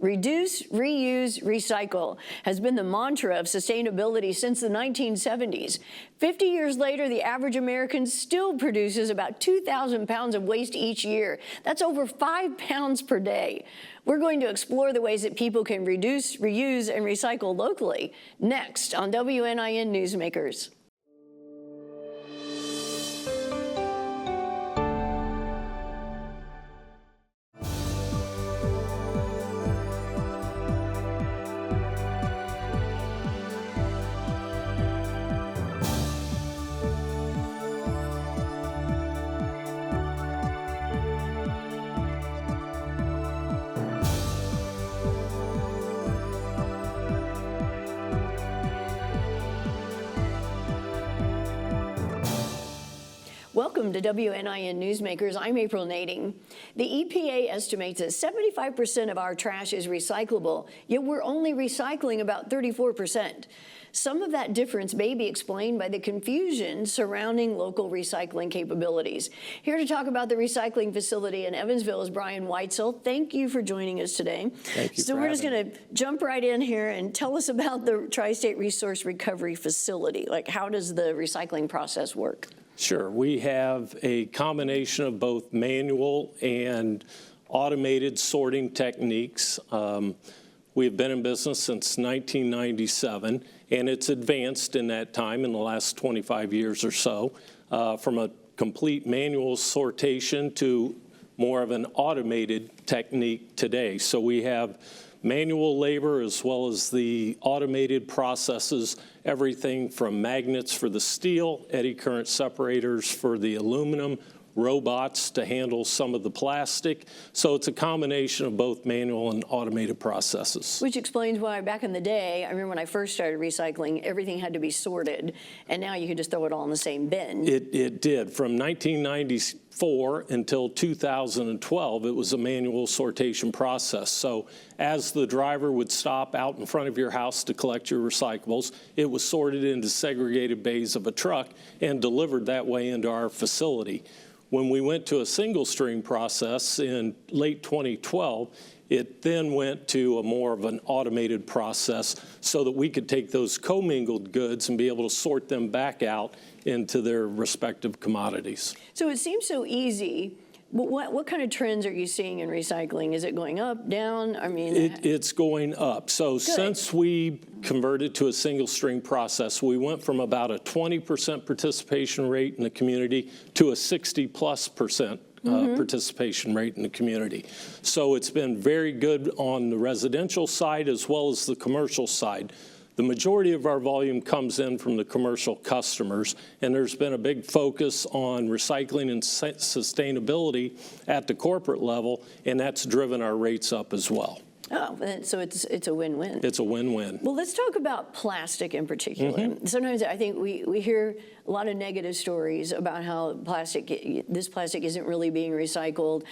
Reduce, reuse, recycle has been the mantra of sustainability since the 1970s. 50 years later, the average American still produces about 2,000 pounds of waste each year. That's over 5 pounds per day. We're going to explore the ways that people can reduce, reuse, and recycle locally. Next on WNIN Newsmakers. Welcome to WNIN Newsmakers. I'm April Nading. The EPA estimates that 75% of our trash is recyclable, yet we're only recycling about 34%. Some of that difference may be explained by the confusion surrounding local recycling capabilities. Here to talk about the recycling facility in Evansville is Brian Weitzel. Thank you for joining us today. Thank you. So we're just going to jump right in here and tell us about the Tri-State Resource Recovery Facility. Like, how does the recycling process work? Sure. We have a combination of both manual and automated sorting techniques. We've been in business since 1997, and it's advanced in that time, in the last 25 years or so, from a complete manual sortation to more of an automated technique today. So we have manual labor as well as the automated processes, everything from magnets for the steel, eddy current separators for the aluminum, robots to handle some of the plastic. So it's a combination of both manual and automated processes. Which explains why back in the day, I remember when I first started recycling, everything had to be sorted, and now you can just throw it all in the same bin. It did. From 1994 until 2012, it was a manual sortation process. So as the driver would stop out in front of your house to collect your recyclables, it was sorted into segregated bays of a truck and delivered that way into our facility. When we went to a single stream process in late 2012, it then went to a more of an automated process so that we could take those commingled goods and be able to sort them back out into their respective commodities. So it seems so easy. But what kind of trends are you seeing in recycling? Is it going up, down? I mean, it's going up. So good. Since we converted to a single stream process, we went from about a 20% participation rate in the community to a 60+% participation rate in the community. So it's been very good on the residential side as well as the commercial side. The majority of our volume comes in from the commercial customers, and there's been a big focus on recycling and sustainability at the corporate level, and that's driven our rates up as well. Oh, so it's a win-win. It's a win-win. Well, let's talk about plastic in particular. Sometimes I think we hear a lot of negative stories about how this plastic isn't really being recycled.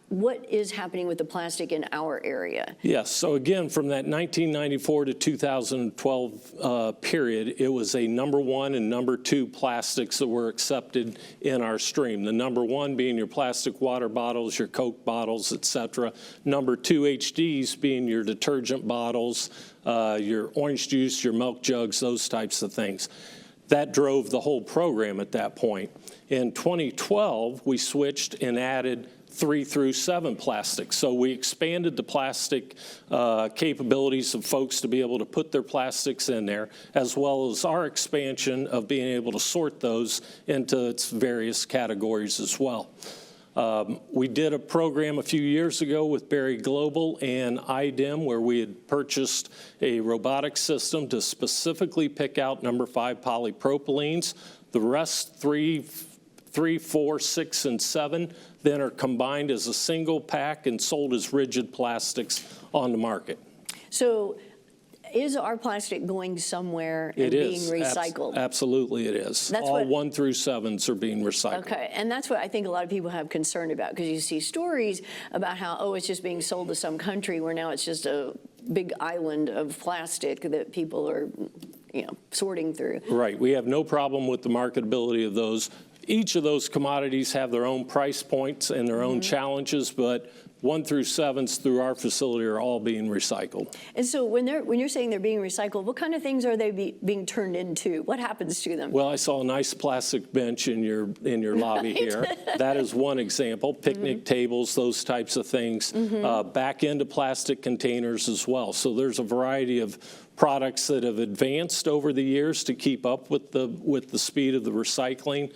What is happening with the plastic in our area? Yes, so again, from that 1994 to 2012 period, it was a number 1 and number 2 plastics that were accepted in our stream. The number 1 being your plastic water bottles, your Coke bottles, etc. Number 2 HDs being your detergent bottles, your orange juice, your milk jugs, those types of things. That drove the whole program at that point. In 2012, we switched and added 3 through 7 plastics. So we expanded the plastic capabilities of folks to be able to put their plastics in there, as well as our expansion of being able to sort those into its various categories as well. We did a program a few years ago with Berry Global and IDEM where we had purchased a robotic system to specifically pick out number 5 polypropylenes. The rest 3, 4, 6, and 7 then are combined as a single pack and sold as rigid plastics on the market. So is our plastic going somewhere and being recycled? Absolutely it is. All 1 through 7s are being recycled. Okay, and that's what I think a lot of people have concern about, because you see stories about how, oh, it's just being sold to some country where now it's just a big island of plastic that people are, sorting through. Right, we have no problem with the marketability of those. Each of those commodities have their own price points and their own challenges, but 1 through 7s through our facility are all being recycled. And so when you're saying they're being recycled, what kind of things are they being turned into? What happens to them? Well, I saw a nice plastic bench in your lobby here. That is one example. Picnic tables, those types of things, back into plastic containers as well. So there's a variety of products that have advanced over the years to keep up with the speed of the recycling.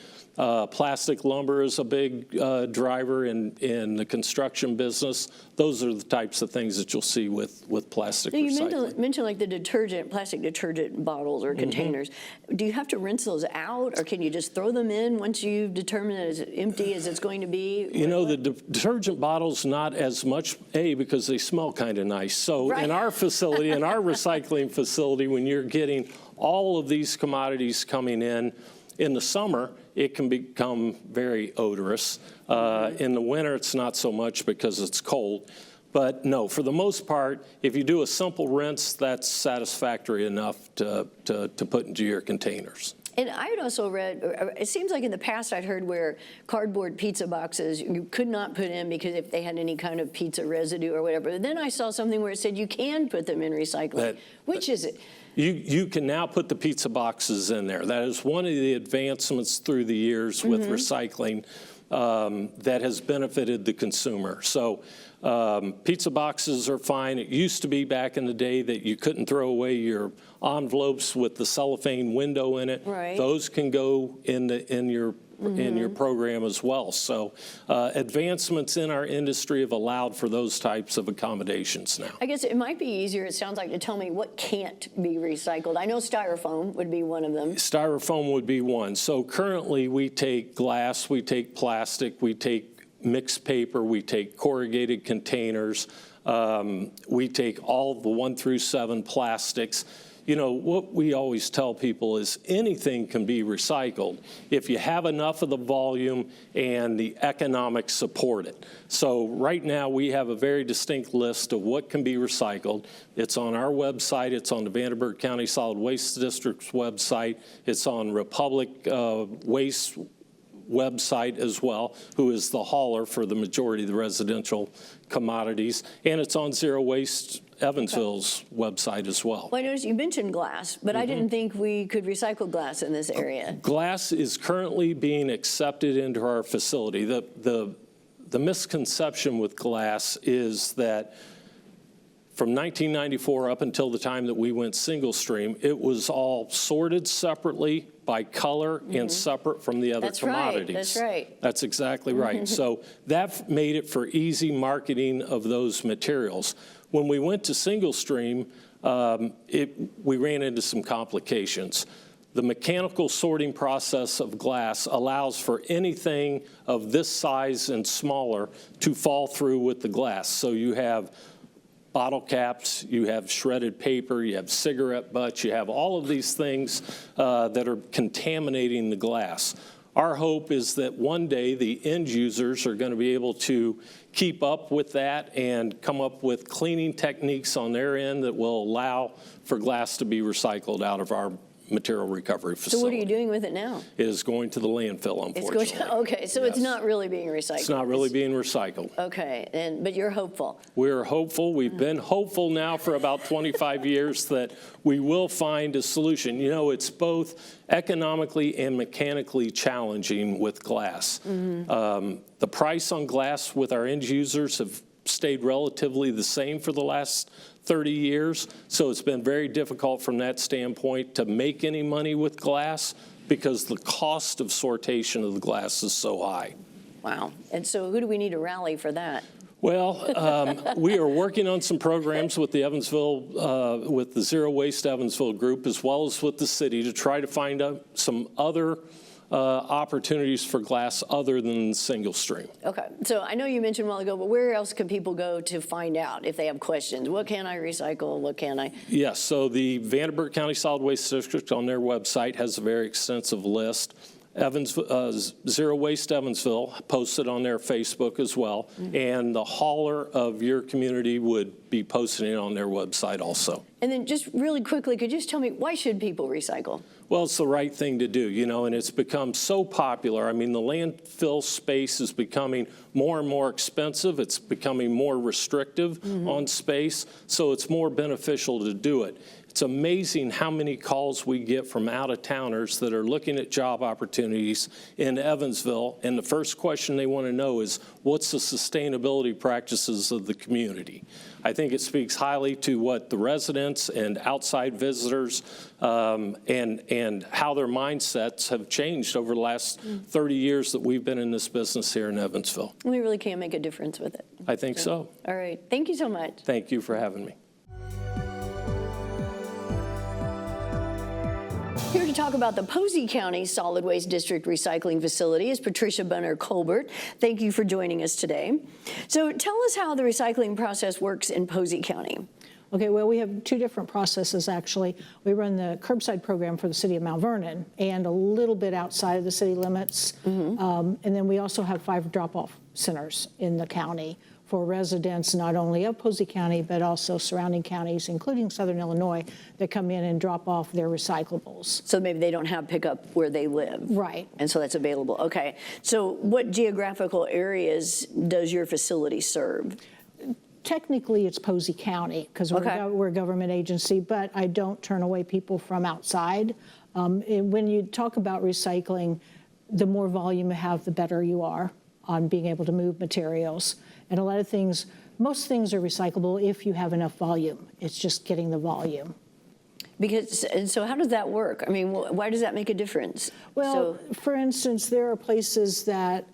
Plastic lumber is a big driver in the construction business. Those are the types of things that you'll see with plastic recycling. You mentioned like the plastic detergent bottles or containers. Do you have to rinse those out, or can you just throw them in once you determine that it's empty as it's going to be? You know, the detergent bottles, not as much, because they smell kind of nice. So in our facility, in our recycling facility, when you're getting all of these commodities coming in the summer, it can become very odorous. In the winter, it's not so much because it's cold. But no, for the most part, if you do a simple rinse, that's satisfactory enough to put into your containers. And I had also read, it seems like in the past I'd heard where cardboard pizza boxes you could not put in because if they had any kind of pizza residue or whatever. But then I saw something where it said you can put them in recycling. Which is it? You can now put the pizza boxes in there. That is one of the advancements through the years with recycling that has benefited the consumer. So pizza boxes are fine. It used to be back in the day that you couldn't throw away your envelopes with the cellophane window in it. Right. Those can go in your program as well. So advancements in our industry have allowed for those types of accommodations now. I guess it might be easier, it sounds like, to tell me what can't be recycled. I know styrofoam would be one of them. Styrofoam would be one. So currently we take glass, we take plastic, we take mixed paper, we take corrugated containers, we take all the 1 through 7 plastics. You know, what we always tell people is anything can be recycled if you have enough of the volume and the economics support it. So right now we have a very distinct list of what can be recycled. It's on our website. It's on the Vanderburgh County Solid Waste District's website. It's on Republic Waste website as well, who is the hauler for the majority of the residential commodities. And it's on Zero Waste Evansville's website as well. Well, I noticed you mentioned glass, but I didn't think we could recycle glass in this area. Glass is currently being accepted into our facility. The misconception with glass is that from 1994 up until the time that we went single stream, it was all sorted separately by color and separate from the other commodities. That's right. That's exactly right. So that made it for easy marketing of those materials. When we went to single stream, we ran into some complications. The mechanical sorting process of glass allows for anything of this size and smaller to fall through with the glass. So you have bottle caps, you have shredded paper, you have cigarette butts, you have all of these things that are contaminating the glass. Our hope is that one day the end users are going to be able to keep up with that and come up with cleaning techniques on their end that will allow for glass to be recycled out of our material recovery facility. So what are you doing with it now? It is going to the landfill, unfortunately. Okay, so yes. It's not really being recycled. It's not really being recycled. Okay, but you're hopeful. We're hopeful. We've been hopeful now for about 25 years that we will find a solution. You know, it's both economically and mechanically challenging with glass. The price on glass with our end users have stayed relatively the same for the last 30 years. So it's been very difficult from that standpoint to make any money with glass because the cost of sortation of the glass is so high. Wow. And so who do we need to rally for that? Well, we are working on some programs with the with the Zero Waste Evansville group, as well as with the city, to try to find out some other opportunities for glass other than single stream. Okay, so I know you mentioned a while ago, but where else can people go to find out if they have questions? What can I recycle? What can I? Yes, so the Vanderburgh County Solid Waste District on their website has a very extensive list. Zero Waste Evansville posted on their Facebook as well, and the hauler of your community would be posting it on their website also. And then just really quickly, could you just tell me, why should people recycle? Well, it's the right thing to do, you know, and it's become so popular. I mean, the landfill space is becoming more and more expensive. It's becoming more restrictive on space, so it's more beneficial to do it. It's amazing how many calls we get from out-of-towners that are looking at job opportunities in Evansville, and the first question they want to know is, what's the sustainability practices of the community? I think it speaks highly to what the residents and outside visitors and how their mindsets have changed over the last 30 years that we've been in this business here in Evansville. We really can make a difference with it. I think so. All right. Thank you so much. Thank you for having me. Here to talk about the Posey County Solid Waste District Recycling Facility is Patricia Bunner-Colbert. Thank you for joining us today. So tell us how the recycling process works in Posey County. Okay, well, we have two different processes, actually. We run the curbside program for the city of Mount Vernon and a little bit outside of the city limits. And then we also have 5 drop-off centers in the county for residents not only of Posey County, but also surrounding counties, including Southern Illinois, that come in and drop off their recyclables. So maybe they don't have pickup where they live. Right. And so that's available. Okay. So what geographical areas does your facility serve? Technically, it's Posey County because we're a government agency, but I don't turn away people from outside. When you talk about recycling, the more volume you have, the better you are on being able to move materials. And a lot of things, most things are recyclable if you have enough volume. It's just getting the volume. And so how does that work? I mean, why does that make a difference? Well, for instance, there are places that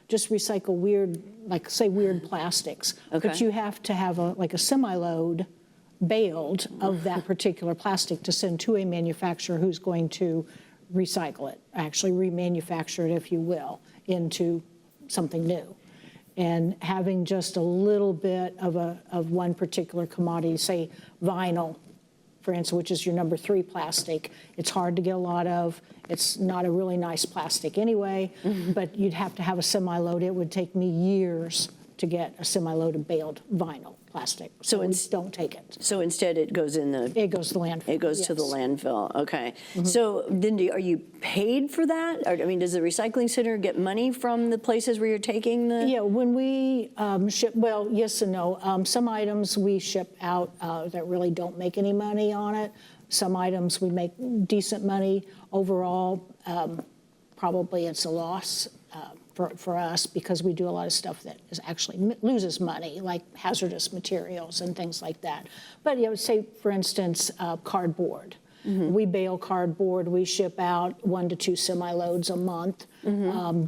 just recycle weird, like say weird plastics, but you have to have like a semi-load baled of that particular plastic to send to a manufacturer who's going to recycle it, actually remanufacture it, if you will, into something new. And having just a little bit of one particular commodity, say vinyl, for instance, which is your number 3 plastic, it's hard to get a lot of. It's not a really nice plastic anyway, but you'd have to have a semi-load. It would take me years to get a semi-load of baled vinyl plastic. So don't take it. So instead it goes in the... It goes to the landfill. It goes to the landfill, okay. So then are you paid for that? Or, I mean, does the recycling center get money from the places where you're taking the... Yeah, when we ship, well, yes and no. Some items we ship out that really don't make any money on it. Some items we make decent money. Overall, probably it's a loss for us because we do a lot of stuff that is actually loses money, like hazardous materials and things like that. But you know, say, for instance, cardboard. We bale cardboard. We ship out 1 to 2 semi-loads a month.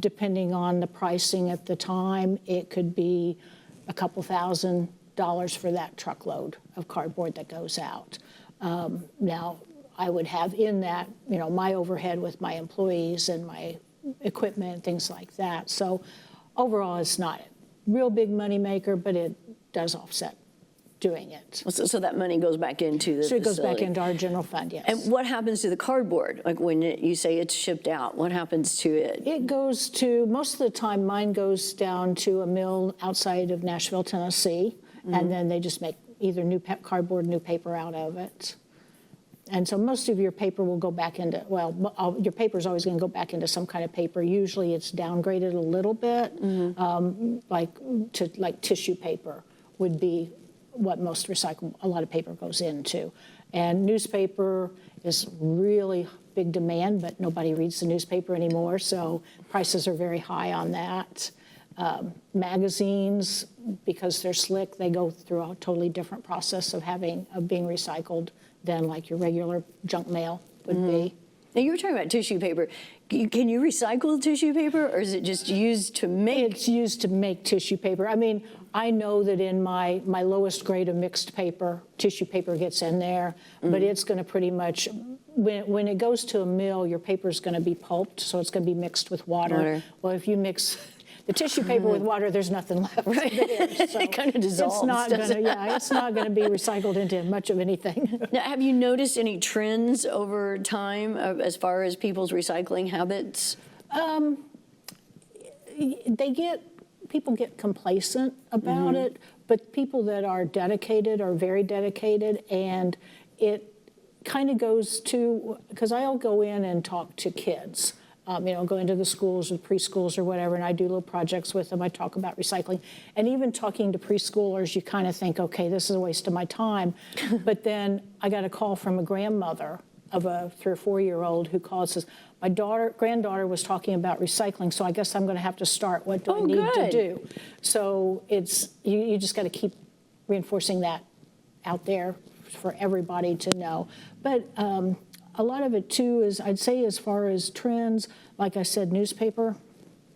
Depending on the pricing at the time, it could be a couple $1,000s for that truckload of cardboard that goes out. Now, I would have in that, you know, my overhead with my employees and my equipment and things like that. So overall, it's not a real big money maker, but it does offset doing it. So that money goes back into the facility. It goes back into our general fund, yes. And what happens to the cardboard? Like when you say it's shipped out, what happens to it? It goes to, most of the time, mine goes down to a mill outside of Nashville, Tennessee, and then they just make either new cardboard, new paper out of it. And so most of your paper will go back into, well, your paper is always going to go back into some kind of paper. Usually it's downgraded a little bit, like tissue paper would be what most recyclable, a lot of paper goes into. And newspaper is really big demand, but nobody reads the newspaper anymore, so prices are very high on that. Magazines, because they're slick, they go through a totally different process of being recycled than like your regular junk mail would be. Now, you were talking about tissue paper. Can you recycle tissue paper, or is it just used to make? It's used to make tissue paper. I mean, I know that in my lowest grade of mixed paper, tissue paper gets in there, but it's going to pretty much, when it goes to a mill, your paper is going to be pulped, so it's going to be mixed with water. Well, if you mix the tissue paper with water, there's nothing left. Right. So it kind of dissolves. It's not going to, it's not going to be recycled into much of anything. Now, have you noticed any trends over time as far as people's recycling habits? People get complacent about it, but people that are dedicated are very dedicated, and it kind of goes to, because I'll go in and talk to kids. Go into the schools or preschools or whatever, and I do little projects with them. I talk about recycling. And even talking to preschoolers, you kind of think, okay, this is a waste of my time. But then I got a call from a grandmother of a 3 or 4-year-old who calls us. My granddaughter was talking about recycling, so I guess I'm going to have to start. What do I need to do? So it's you just got to keep reinforcing that out there for everybody to know. But a lot of it, too, is I'd say as far as trends, like I said, newspaper,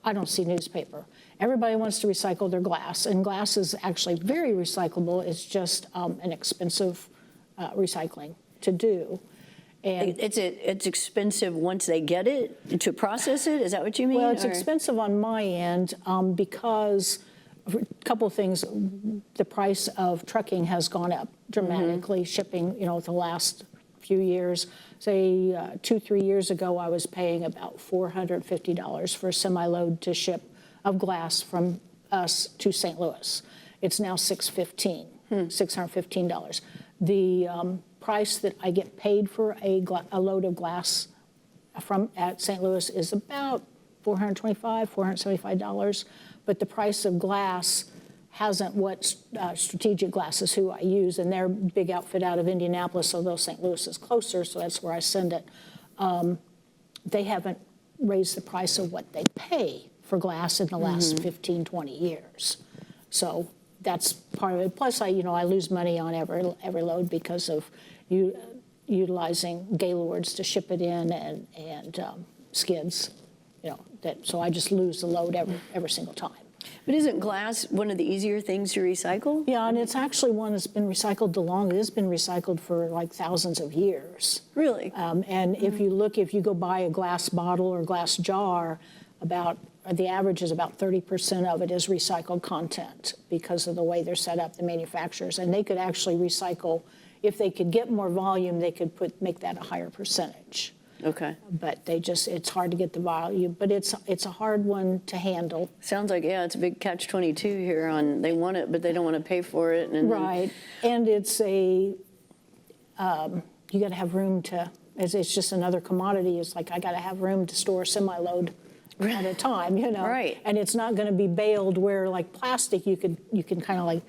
I don't see newspaper. Everybody wants to recycle their glass, and glass is actually very recyclable. It's just an expensive recycling to do. And It's expensive once they get it, to process it? Is that what you mean? well, it's or? expensive on my end because a couple of things. The price of trucking has gone up dramatically, shipping, the last few years. Say 2-3 years ago, I was paying about $450 for a semi-load to ship of glass from us to St. Louis. It's now $615. The price that I get paid for a load of glass at St. Louis is about $425, $475. But the price of glass hasn't what Strategic Glass is who I use, and they're a big outfit out of Indianapolis, although St. Louis is closer, so that's where I send it. They haven't raised the price of what they pay for glass in the last 15, 20 years. So that's part of it. Plus, I lose money on every load because of utilizing Gaylords to ship it in and skids. So I just lose the load every single time. But isn't glass one of the easier things to recycle? Yeah, and it's actually one that's been recycled the longest. It's been recycled for like thousands of years. Really? And if you go buy a glass bottle or glass jar, the average is about 30% of it is recycled content because of the way they're set up, the manufacturers. And they could actually recycle, if they could get more volume, they could make that a higher percentage. Okay. But it's hard to get the volume, but it's a hard one to handle. Sounds like, it's a big catch-22 here on they want it, but they don't want to pay for it. And right. And it's you got to have room it's just another commodity. It's like I got to have room to store a semi-load at a time, Right. And it's not going to be baled where like plastic, you can kind of like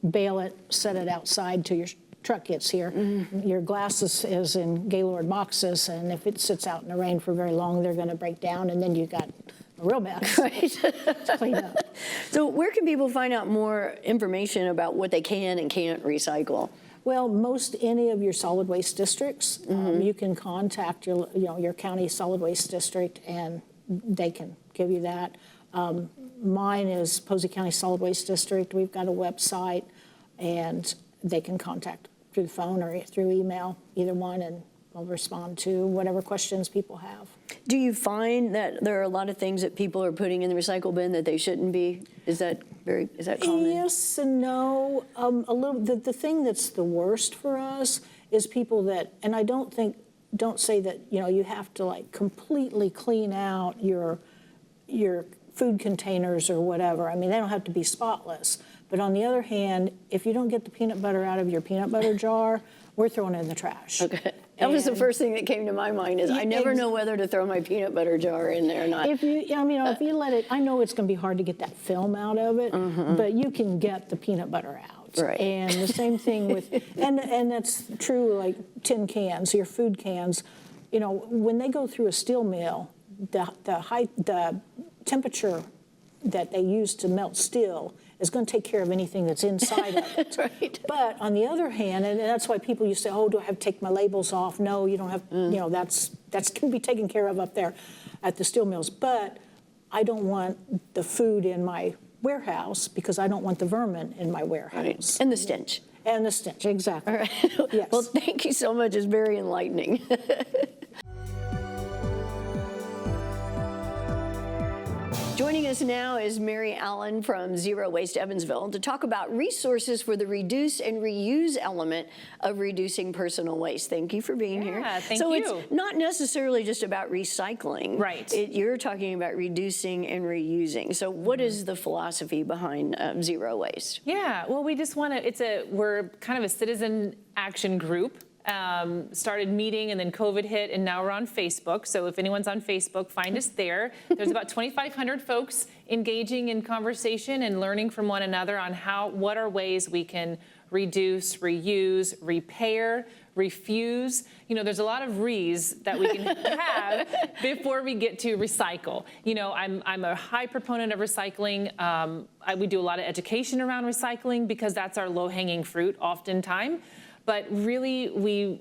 bale it, set it outside till your truck gets here. Your glass is in Gaylord boxes, and if it sits out in the rain for very long, they're going to break down, and then you got a real mess to clean up. So where can people find out more information about what they can and can't recycle? Well, any of your solid waste districts, you can contact your county solid waste district, and they can give you that. Mine is Posey County Solid Waste District. We've got a website, and they can contact through the phone or through email, either one, and I'll respond to whatever questions people have. Do you find that there are a lot of things that people are putting in the recycle bin that they shouldn't be? Is that common? Yes and no. A little. The thing that's the worst for us is people that, and I don't say that you have to like completely clean out your food containers or whatever. I mean, they don't have to be spotless. But on the other hand, if you don't get the peanut butter out of your peanut butter jar, we're throwing it in the trash. Okay. That was the first thing that came to my mind is I never know whether to throw my peanut butter jar in there or not. If you let it, I know it's going to be hard to get that film out of it, but you can get the peanut butter out. Right. And the same thing with, and that's true like tin cans, your food cans. When they go through a steel mill, the temperature that they use to melt steel is going to take care of anything that's inside of it. Right. But on the other hand, and that's why people used to say, oh, do I have to take my labels off? No, you don't have, that's going to be taken care of up there at the steel mills. But I don't want the food in my warehouse because I don't want the vermin in my warehouse. Right. And the stench. And the stench, exactly. All right. Yes. Well, thank you so much. It's very enlightening. Join Joining us now is Mary Allen from Zero Waste Evansville to talk about resources for the reduce and reuse element of reducing personal waste. Thank you for being here. Thank so you. It's not necessarily just about recycling. Right. You're talking about reducing and reusing. So what is the philosophy behind Zero Waste? Yeah, well, we just want to, we're kind of a citizen action group. Started meeting and then COVID hit and now we're on Facebook. So if anyone's on Facebook, find us there. There's about 2,500 folks engaging in conversation and learning from one another on what are ways we can reduce, reuse, repair, refuse. You know, there's a lot of re's that we can have before we get to recycle. You know, I'm a high proponent of recycling. We do a lot of education around recycling because that's our low-hanging fruit oftentimes. But really,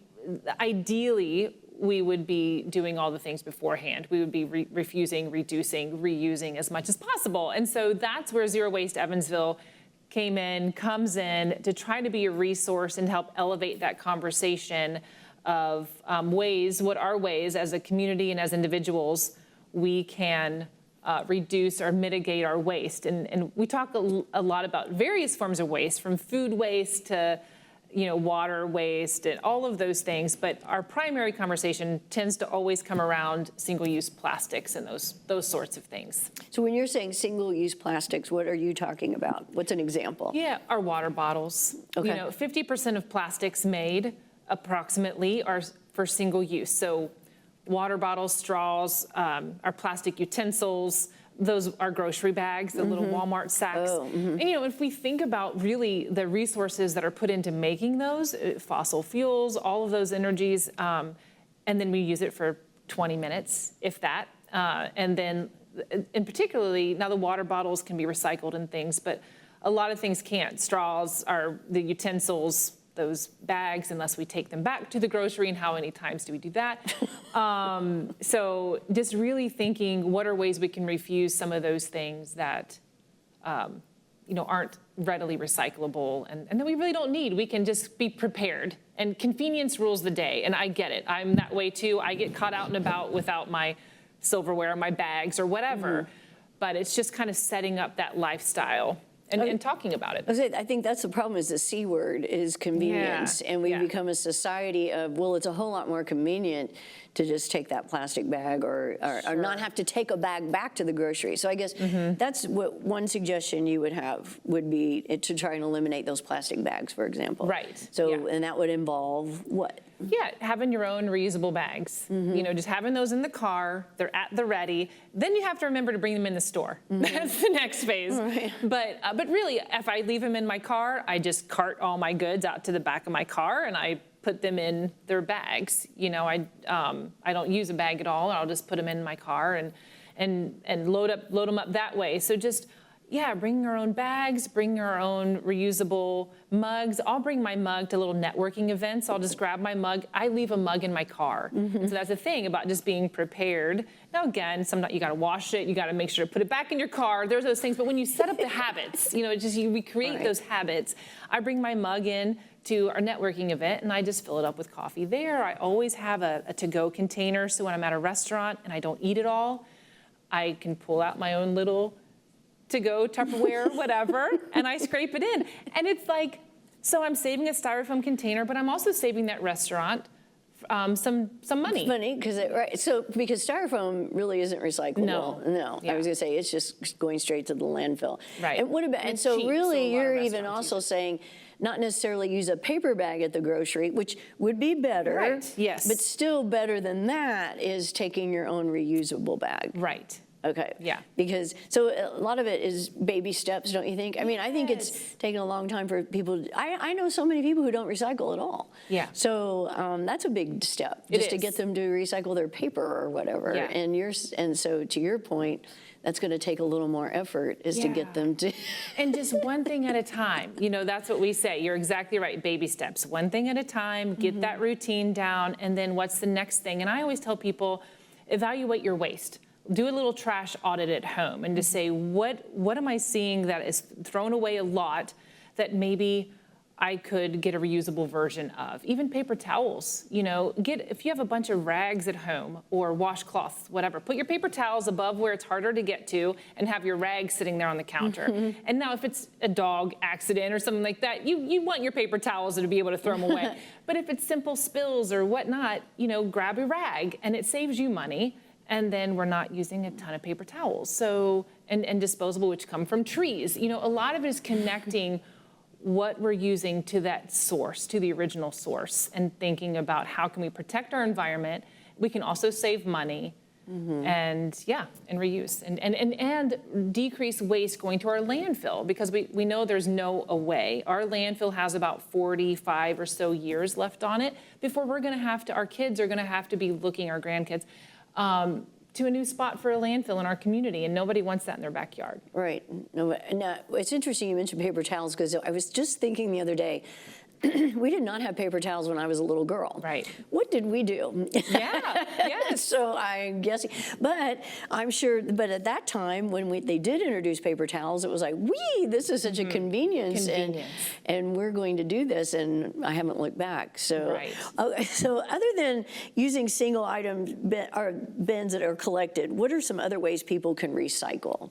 ideally, we would be doing all the things beforehand. We would be refusing, reducing, reusing as much as possible. And so that's where Zero Waste Evansville comes in to try to be a resource and help elevate that conversation of what are ways as a community and as individuals we can reduce or mitigate our waste. And we talk a lot about various forms of waste, from food waste to water waste and all of those things, but our primary conversation tends to always come around single-use plastics and those sorts of things. So when you're saying single-use plastics, what are you talking about? What's an example? Yeah, our water bottles. Okay. 50% of plastics made approximately are for single use. So water bottles, straws, our plastic utensils, those are grocery bags, the little Walmart sacks. And if we think about really the resources that are put into making those, fossil fuels, all of those energies, and then we use it for 20 minutes, if that. And then, and particularly, now the water bottles can be recycled and things, but a lot of things can't. Straws are the utensils, those bags, unless we take them back to the grocery, and how many times do we do that? So just really thinking, what are ways we can refuse some of those things that aren't readily recyclable and that we really don't need. We can just be prepared, and convenience rules the day, and I get it. I'm that way too. I get caught out and about without my silverware, my bags, or whatever, but it's just kind of setting up that lifestyle and talking about it. I think that's the problem, is the C word, is convenience. Yeah. And we've become a society of, well, it's a whole lot more convenient to just take that plastic bag or not have to take a bag back to the grocery. So I guess that's what one suggestion you would have would be to try and eliminate those plastic bags, for example. Right. So, and that would involve what? Yeah, having your own reusable bags. Just having those in the car, they're at the ready. Then you have to remember to bring them in the store. That's the next phase. Right. But really, if I leave them in my car, I just cart all my goods out to the back of my car and I put them in their bags. I don't use a bag at all. I'll just put them in my car and load them up that way. So just, bring our own bags, bring our own reusable mugs. I'll bring my mug to little networking events. I'll just grab my mug. I leave a mug in my car. And so that's the thing about just being prepared. Now again, sometimes you gotta wash it, you gotta make sure to put it back in your car. There's those things, but when you set up the habits, we create those habits. I bring my mug in to our networking event and I just fill it up with coffee there. I always have a to-go container, so when I'm at a restaurant and I don't eat it all, I can pull out my own little to-go Tupperware, whatever, and I scrape it in. And it's like, so I'm saving a styrofoam container, but I'm also saving that restaurant some money. Funny, because because styrofoam really isn't recyclable. No. Yeah. I was gonna say it's just going straight to the landfill. Right. And what about? And so cheap, really, so you're even also saying, not necessarily use a paper bag at the grocery, which would be better. Right. Yes. But still better than that is taking your own reusable bag. Right. Okay. Yeah. Because, so a lot of it is baby steps, don't you think? I mean, I think it's taken a long time for people. I know so many people who don't recycle at all. Yeah. So that's a big step, just to get them to recycle their paper or whatever. Yeah. And so to your point, that's going to take a little more effort, is to get them to. And just one thing at a time. That's what we say. You're exactly right. Baby steps. One thing at a time, get that routine down, and then what's the next thing? And I always tell people, evaluate your waste. Do a little trash audit at home and just say, what am I seeing that is thrown away a lot that maybe I could get a reusable version of. Even paper towels, if you have a bunch of rags at home or washcloths, whatever, put your paper towels above where it's harder to get to and have your rags sitting there on the counter. And now if it's a dog accident or something like that, you want your paper towels to be able to throw them away. But if it's simple spills or whatnot, grab a rag and it saves you money. And then we're not using a ton of paper towels. So, and disposable, which come from trees. A lot of it is connecting what we're using to that source, to the original source, and thinking about how can we protect our environment. We can also save money and reuse and decrease waste going to our landfill, because we know there's no way. Our landfill has about 45 or so years left on it before our kids are gonna have to be looking, our grandkids, to a new spot for a landfill in our community, and nobody wants that in their backyard. Right. No, and it's interesting you mentioned paper towels, because I was just thinking the other day, we did not have paper towels when I was a little girl. Right. What did we do? Yeah, yes. So I'm guessing, but I'm sure, but at that time when they did introduce paper towels, it was like, this is such a convenience. And we're going to do this, and I haven't looked back. So, right. So other than using single item bins that are collected, what are some other ways people can recycle?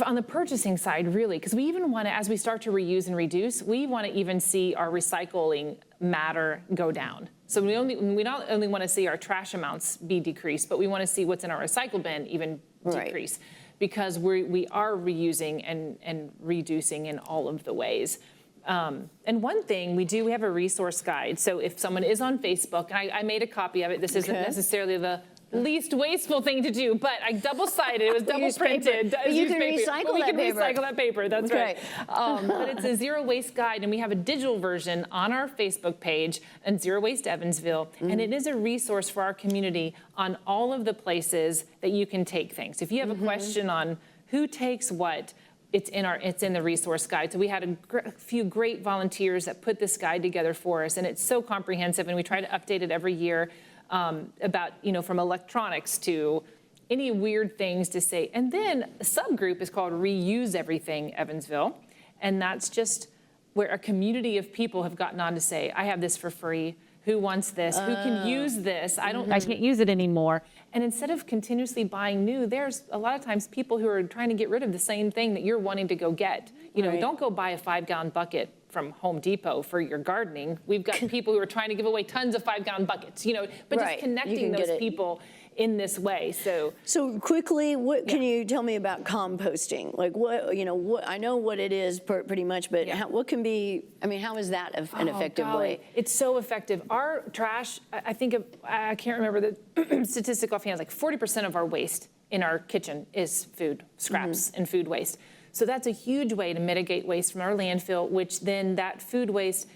On the purchasing side, really, because we even want to, as we start to reuse and reduce, we want to even see our recycling matter go down. So we not only want to see our trash amounts be decreased, but we want to see what's in our recycle bin even decrease, because we are reusing and reducing in all of the ways. And one thing we have a resource guide. So if someone is on Facebook, and I made a copy of it, this isn't necessarily the least wasteful thing to do, but I double-sided, it was double printed. But you can recycle that paper. We can recycle that paper, that's right. But it's a zero waste guide, and we have a digital version on our Facebook page and Zero Waste Evansville, and it is a resource for our community on all of the places that you can take things. If you have a question on who takes what, it's in the resource guide. So we had a few great volunteers that put this guide together for us, and it's so comprehensive, and we try to update it every year. About, from electronics to any weird things to say. And then a subgroup is called Reuse Everything Evansville. And that's just where a community of people have gotten on to say, I have this for free. Who wants this? Who can use this? I can't use it anymore. And instead of continuously buying new, there's a lot of times people who are trying to get rid of the same thing that you're wanting to go get. Don't go buy a 5-gallon bucket from Home Depot for your gardening. We've got people who are trying to give away tons of 5-gallon buckets, but just connecting those people in this way. So quickly, what can you tell me about composting? Like what I know what it is pretty much, but what can be? I mean, how is that an effective way? It's so effective. Our trash, I can't remember the statistic offhand. Like 40% of our waste in our kitchen is food scraps and food waste. So that's a huge way to mitigate waste from our landfill, which then that food waste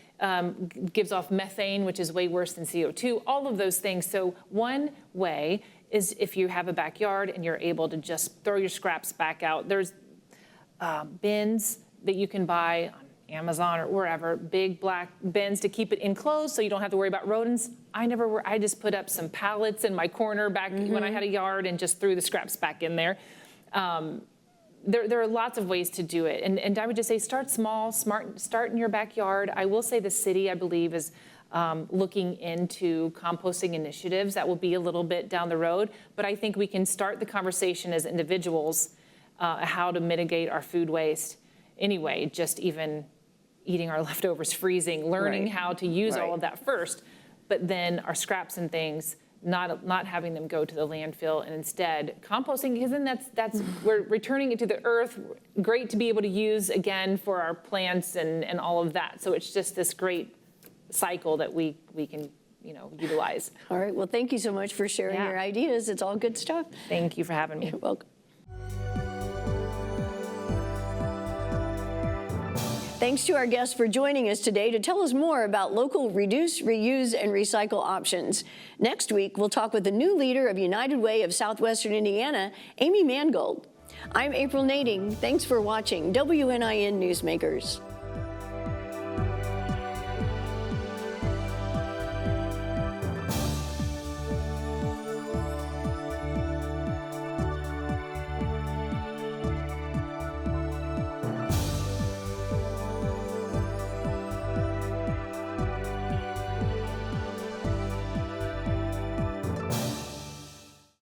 gives off methane, which is way worse than CO2, all of those things. So one way is if you have a backyard and you're able to just throw your scraps back out. There's bins that you can buy on Amazon or wherever, big black bins to keep it enclosed so you don't have to worry about rodents. I just put up some pallets in my corner back when I had a yard and just threw the scraps back in there. There are lots of ways to do it. And I would just say start small, start in your backyard. I will say the city, I believe, is looking into composting initiatives. That will be a little bit down the road. But I think we can start the conversation as individuals how to mitigate our food waste anyway, just even eating our leftovers, freezing, learning how to use all of that first. But then our scraps and things, not having them go to the landfill, and instead composting, because then that's we're returning it to the earth. Great to be able to use again for our plants and all of that. So it's just this great cycle that we can utilize. All right. Well, thank you so much for sharing your ideas. It's all good stuff. Thank you for having me. You're welcome. Thanks to our guests for joining us today to tell us more about local reduce, reuse, and recycle options. Next week, we'll talk with the new leader of United Way of Southwestern Indiana, Amy Mangold. I'm April Nading. Thanks for watching WNIN Newsmakers.